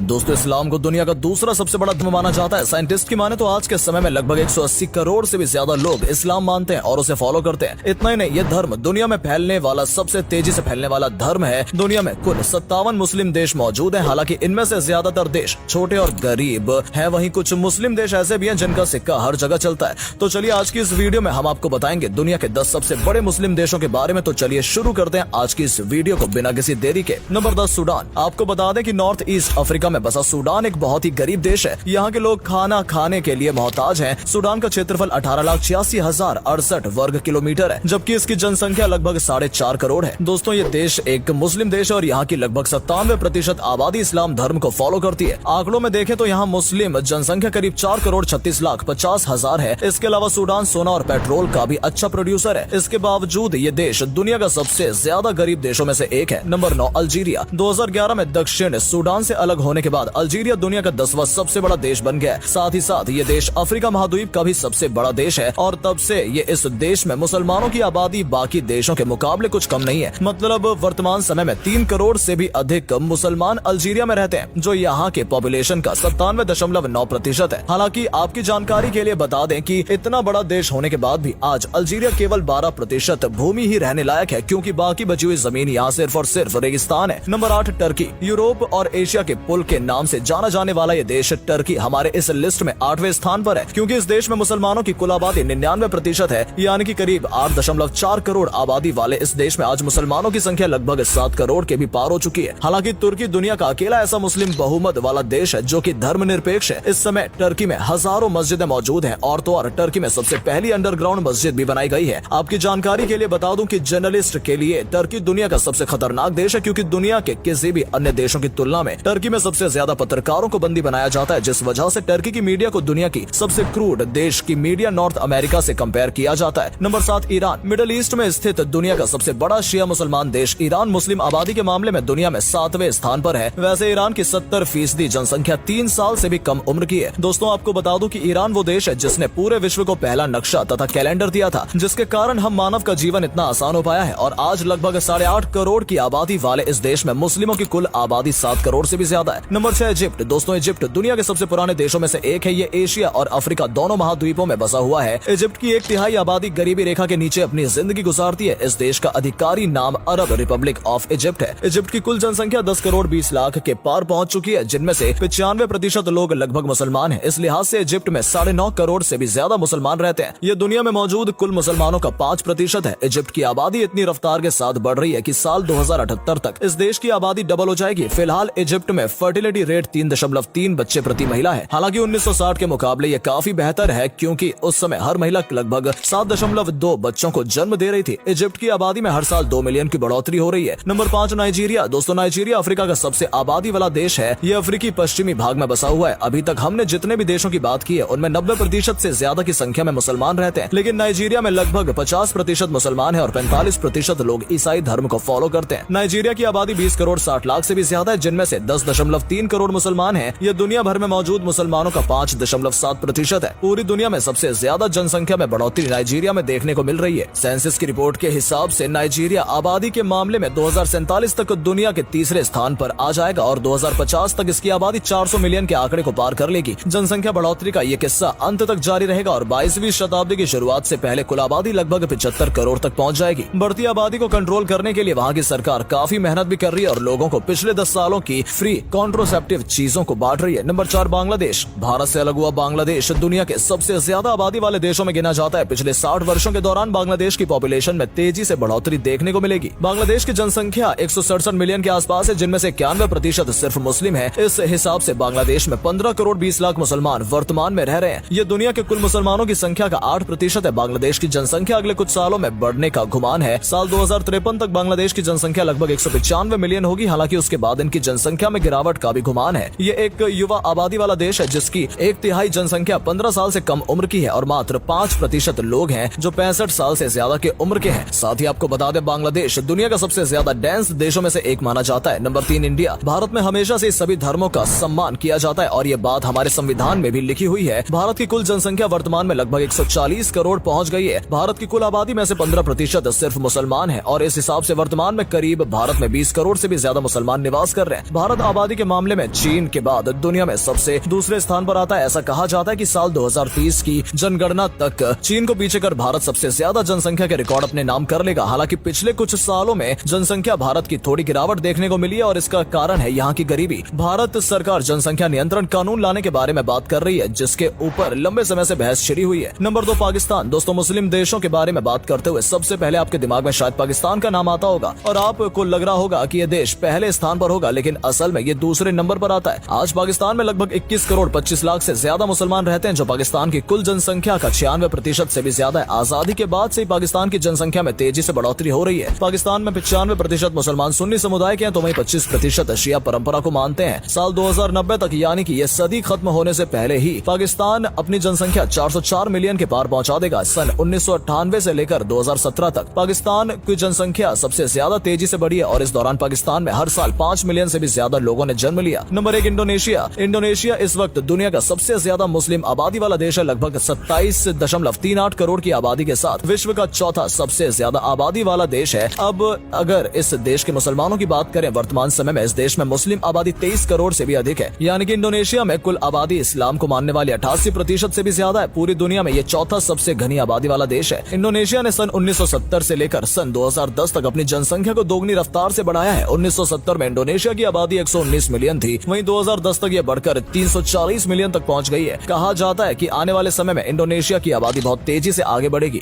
दोस्तों, इस्लाम को दुनिया का दूसरा सबसे बड़ा धर्म माना जाता है। साइंटिस्ट की माने तो आज के समय में लगभग 180 करोड़ से भी ज्यादा लोग इस्लाम मानते हैं और उसे फॉलो करते हैं। इतना ही नहीं, यह धर्म दुनिया में फैलने वाला सबसे तेजी से फैलने वाला धर्म है। दुनिया में कुल 57 मुस्लिम देश मौजूद हैं। हालांकि इनमें से ज्यादातर देश छोटे और गरीब हैं, वहीं कुछ मुस्लिम देश ऐसे भी हैं जिनका सिक्का हर जगह चलता है। तो चलिए, आज की इस वीडियो में हम आपको बताएंगे दुनिया के 10 सबसे बड़े मुस्लिम देशों के बारे में। तो चलिए शुरू करते हैं आज की इस वीडियो को बिना किसी देरी के। Number 10, Sudan. आपको बता दें कि नॉर्थ ईस्ट अफ्रीका में बसा सूडान एक बहुत ही गरीब देश है। यहाँ के लोग खाना खाने के लिए मोहताज हैं। सूडान का क्षेत्रफल 18,86,068 वर्ग किलोमीटर है, जबकि इसकी जनसंख्या लगभग 4.5 करोड़ है। दोस्तों, ये देश एक मुस्लिम देश है और यहाँ की लगभग 97% आबादी इस्लाम धर्म को फॉलो करती है। आंकड़ों में देखें तो यहाँ मुस्लिम जनसंख्या करीब 4,36,50,000 है। इसके अलावा सूडान सोना और पेट्रोल का भी अच्छा प्रोड्यूसर है। इसके बावजूद ये देश दुनिया का सबसे ज्यादा गरीब देशों में से एक है। Number 9, Algeria. 2011 में दक्षिण सूडान से अलग होने के बाद अल्जीरिया दुनिया का 10वां सबसे बड़ा देश बन गया है। साथ ही साथ ये देश अफ्रीका महाद्वीप का भी सबसे बड़ा देश है और तब से ये इस देश में मुसलमानों की आबादी बाकी देशों के मुकाबले कुछ कम नहीं है। मतलब वर्तमान समय में 3 करोड़ से भी अधिक मुसलमान अल्जीरिया में रहते हैं, जो यहाँ के पॉपुलेशन का 97.9% है। हालांकि आपकी जानकारी के लिए बता दें कि इतना बड़ा देश होने के बाद भी आज अल्जीरिया केवल 12% भूमि ही रहने लायक है, क्योंकि बाकी बची हुई जमीन यहाँ सिर्फ और सिर्फ रेगिस्तान है। Number 8, Turkey. यूरोप और एशिया के पुल के नाम से जाना जाने वाला ये देश टर्की हमारे इस लिस्ट में 8वें स्थान पर है, क्योंकि इस देश में मुसलमानों की कुल आबादी 99% है, यानी कि करीब 8.4 करोड़ आबादी वाले इस देश में आज मुसलमानों की संख्या लगभग 7 करोड़ के भी पार हो चुकी है। हालांकि तुर्की दुनिया का अकेला ऐसा मुस्लिम बहुमत वाला देश है जो कि धर्मनिरपेक्ष है। इस समय टर्की में हजारों मस्जिदें मौजूद हैं और तो और टर्की में सबसे पहली अंडरग्राउंड मस्जिद भी बनाई गई है। आपकी जानकारी के लिए बता दूं कि जर्नलिस्ट के लिए टर्की दुनिया का सबसे खतरनाक देश है, क्योंकि दुनिया के किसी भी अन्य देशों की तुलना में टर्की में सबसे ज्यादा पत्रकारों को बंदी बनाया जाता है, जिस वजह से टर्की की मीडिया को दुनिया की सबसे क्रूड देश की मीडिया नॉर्थ अमेरिका से कंपेयर किया जाता है। Number 7, Iran. मिडिल ईस्ट में स्थित दुनिया का सबसे बड़ा शिया मुसलमान देश ईरान मुस्लिम आबादी के मामले में दुनिया में 7वें स्थान पर है। वैसे ईरान की 70% जनसंख्या 3 साल से भी कम उम्र की है। दोस्तों, आपको बता दूं कि ईरान वो देश है जिसने पूरे विश्व को पहला नक्शा तथा कैलेंडर दिया था, जिसके कारण हम मानव का जीवन इतना आसान हो पाया है और आज लगभग 8.5 करोड़ की आबादी वाले इस देश में मुस्लिमों की कुल आबादी 7 करोड़ से भी ज्यादा है। Number 6, Egypt. दोस्तों, इजिप्ट दुनिया के सबसे पुराने देशों में से एक है। ये एशिया और अफ्रीका दोनों महाद्वीपों में बसा हुआ है। इजिप्ट की 1/3 आबादी गरीबी रेखा के नीचे अपनी जिंदगी गुजारती है। इस देश का अधिकारी नाम अरब रिपब्लिक ऑफ इजिप्ट है। इजिप्ट की कुल जनसंख्या 10 करोड़ 20 लाख के पार पहुंच चुकी है, जिनमें से 95% लोग लगभग मुसलमान हैं। इस लिहाज से इजिप्ट में 9.5 करोड़ से भी ज्यादा मुसलमान रहते हैं। ये दुनिया में मौजूद कुल मुसलमानों का 5% है। इजिप्ट की आबादी इतनी रफ्तार के साथ बढ़ रही है कि साल 2078 तक इस देश की आबादी डबल हो जाएगी। फिलहाल इजिप्ट में फर्टिलिटी रेट 3.3 बच्चे प्रति महिला है। हालांकि 1960 के मुकाबले ये काफी बेहतर है, क्योंकि उस समय हर महिला लगभग 7.2 बच्चों को जन्म दे रही थी। इजिप्ट की आबादी में हर साल 2 मिलियन की बढ़ोतरी हो रही है। Number 5, Nigeria. दोस्तों, नाइजीरिया अफ्रीका का सबसे आबादी वाला देश है। ये अफ्रीकी पश्चिमी भाग में बसा हुआ है। अभी तक हमने जितने भी देशों की बात की है उनमें 90% से ज्यादा की संख्या में मुसलमान रहते हैं, लेकिन नाइजीरिया में लगभग 50% मुसलमान है और 45% लोग ईसाई धर्म को फॉलो करते हैं। नाइजीरिया की आबादी 20 करोड़ 60 लाख से भी ज्यादा है, जिनमें से 10.3 करोड़ मुसलमान हैं। ये दुनिया भर में मौजूद मुसलमानों का 5.7% है। पूरी दुनिया में सबसे ज्यादा जनसंख्या में बढ़ोतरी नाइजीरिया में देखने को मिल रही है। सेंसस की रिपोर्ट के हिसाब से नाइजीरिया आबादी के मामले में 2047 तक दुनिया के तीसरे स्थान पर आ जाएगा और 2050 तक इसकी आबादी 400 मिलियन के आंकड़े को पार कर लेगी। जनसंख्या बढ़ोतरी का ये किस्सा अंत तक जारी रहेगा और 22वीं शताब्दी की शुरुआत से पहले कुल आबादी लगभग 75 करोड़ तक पहुंच जाएगी। बढ़ती आबादी को कंट्रोल करने के लिए वहाँ की सरकार काफी मेहनत भी कर रही है और लोगों को पिछले 10 सालों की फ्री कॉन्ट्रोसेप्टिव चीजों को बांट रही है। नंबर 4, बांग्लादेश। भारत से अलग हुआ बांग्लादेश दुनिया के सबसे ज्यादा आबादी वाले देशों में गिना जाता है। पिछले 60 वर्षों के दौरान बांग्लादेश की पॉपुलेशन में तेजी से बढ़ोतरी देखने को मिलेगी। बांग्लादेश की जनसंख्या 167 मिलियन के आसपास है, जिनमें से 91% सिर्फ मुस्लिम है। इस हिसाब से बांग्लादेश में 15 करोड़ 20 लाख मुसलमान वर्तमान में रह रहे हैं। ये दुनिया के कुल मुसलमानों की संख्या का 8% है। बांग्लादेश की जनसंख्या अगले कुछ सालों में बढ़ने का गुमान है। साल 2053 तक बांग्लादेश की जनसंख्या लगभग 195 मिलियन होगी। हालांकि उसके बाद इनकी जनसंख्या में गिरावट का भी गुमान है। ये एक युवा आबादी वाला देश है, जिसकी 1/3 जनसंख्या 15 साल से कम उम्र की है और मात्र 5% लोग हैं जो 65 साल से ज्यादा के उम्र के हैं। साथ ही आपको बता दें, बांग्लादेश दुनिया का सबसे ज्यादा डेंस देशों में से एक माना जाता है। Number 3, India. भारत में हमेशा से सभी धर्मों का सम्मान किया जाता है और ये बात हमारे संविधान में भी लिखी हुई है। भारत की कुल जनसंख्या वर्तमान में लगभग 140 करोड़ पहुंच गई है। भारत की कुल आबादी में से 15% सिर्फ मुसलमान है और इस हिसाब से वर्तमान में करीब भारत में 20 करोड़ से भी ज्यादा मुसलमान निवास कर रहे हैं। भारत आबादी के मामले में चीन के बाद दुनिया में सबसे दूसरे स्थान पर आता है। ऐसा कहा जाता है कि साल 2030 की जनगणना तक चीन को पीछे कर भारत सबसे ज्यादा जनसंख्या के रिकॉर्ड अपने नाम कर लेगा। हालांकि पिछले कुछ सालों में जनसंख्या भारत की थोड़ी गिरावट देखने को मिली है और इसका कारण है यहाँ की गरीबी। भारत सरकार जनसंख्या नियंत्रण कानून लाने के बारे में बात कर रही है, जिसके ऊपर लंबे समय से बहस छिड़ी हुई है। नंबर 2 पाकिस्तान। दोस्तों, मुस्लिम देशों के बारे में बात करते हुए सबसे पहले आपके दिमाग में शायद पाकिस्तान का नाम आता होगा और आपको लग रहा होगा कि यह देश पहले स्थान पर होगा, लेकिन असल में ये दूसरे नंबर पर आता है। आज पाकिस्तान में लगभग 21 करोड़ 25 लाख से ज्यादा मुसलमान रहते हैं, जो पाकिस्तान की कुल जनसंख्या का 96% से भी ज्यादा है। आजादी के बाद से ही पाकिस्तान की जनसंख्या में तेजी से बढ़ोतरी हो रही है। पाकिस्तान में 95% मुसलमान सुन्नी समुदाय के हैं, तो वहीं 25% शिया परंपरा को मानते हैं। साल 2090 तक, यानी कि ये सदी खत्म होने से पहले ही पाकिस्तान अपनी जनसंख्या 404 मिलियन के पार पहुंचा देगा। सन 1998 से लेकर 2017 तक पाकिस्तान की जनसंख्या सबसे ज्यादा तेजी से बढ़ी है और इस दौरान पाकिस्तान में हर साल 5 मिलियन से भी ज्यादा लोगों ने जन्म लिया। Number 1 Indonesia. इंडोनेशिया इस वक्त दुनिया का सबसे ज्यादा मुस्लिम आबादी वाला देश है। लगभग 27.38 करोड़ की आबादी के साथ विश्व का चौथा सबसे ज्यादा आबादी वाला देश है। अब अगर इस देश के मुसलमानों की बात करें, वर्तमान समय में इस देश में मुस्लिम आबादी 23 करोड़ से भी अधिक है, यानी कि इंडोनेशिया में कुल आबादी इस्लाम को मानने वाली 88% से भी ज्यादा है। पूरी दुनिया में ये चौथा सबसे घनी आबादी वाला देश है। इंडोनेशिया ने सन 1970 से लेकर सन 2010 तक अपनी जनसंख्या को दोगुनी रफ्तार से बढ़ाया है। 1970 में इंडोनेशिया की आबादी 119 मिलियन थी, वहीं 2010 तक ये बढ़कर 340 मिलियन तक पहुंच गई है। कहा जाता है कि आने वाले समय में इंडोनेशिया की आबादी बहुत तेजी से आगे बढ़ेगी।